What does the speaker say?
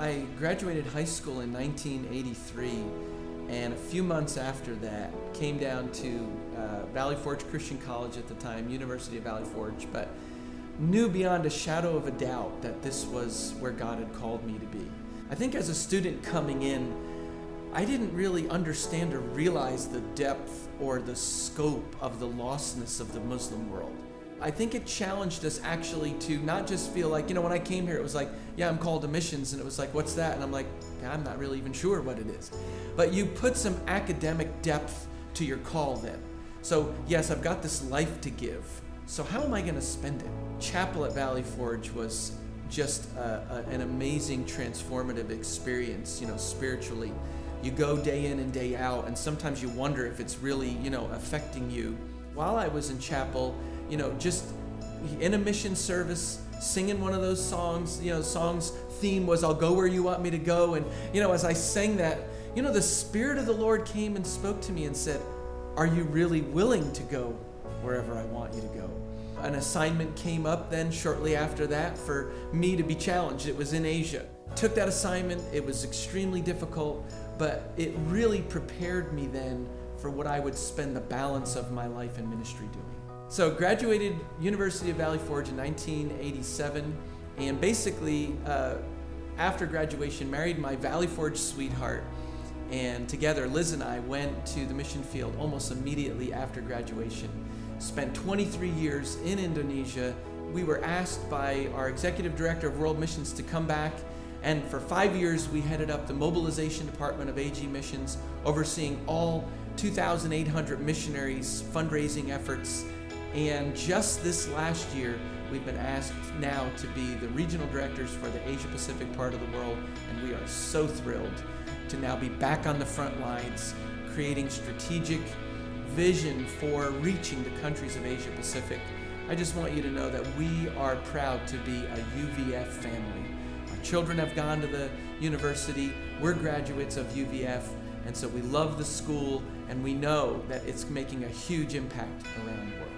I graduated high school in 1983, and a few months after that came down to Valley Forge Christian College at the time, University of Valley Forge, but knew beyond a shadow of a doubt that this was where God had called me to be. I think as a student coming in, I didn't really understand or realize the depth or the scope of the lostness of the Muslim world. I think it challenged us actually to not just feel like, when I came here, it was like, yeah, I'm called to missions, and it was like, what's that? And I'm like, yeah, I'm not really even sure what it is. But you put some academic depth to your call then. So yes, I've got this life to give. So how am I going to spend it? Chapel at Valley Forge was just an amazing transformative experience, spiritually. You go day in and day out, and sometimes you wonder if it's really, affecting you. While I was in chapel, just in a mission service, singing one of those songs, song's theme was, I'll go where you want me to go. And, as I sang that, the Spirit of the Lord came and spoke to me and said, are you really willing to go wherever I want you to go? An assignment came up then shortly after that for me to be challenged. It was in Asia. Took that assignment. It was extremely difficult, but it really prepared me then for what I would spend the balance of my life and ministry doing. So graduated University of Valley Forge in 1987, and basically after graduation married my Valley Forge sweetheart, and together Liz and I went to the mission field almost immediately after graduation. Spent 23 years in Indonesia. We were asked by our executive director of world missions to come back, and for 5 years we headed up the mobilization department of AG Missions, overseeing all 2,800 missionaries' fundraising efforts. And just this last year, we've been asked now to be the regional directors for the Asia Pacific part of the world, and we are so thrilled to now be back on the front lines, creating strategic vision for reaching the countries of Asia Pacific. I just want you to know that we are proud to be a UVF family. Our children have gone to the university, we're graduates of UVF, and so we love the school, and we know that it's making a huge impact around the world.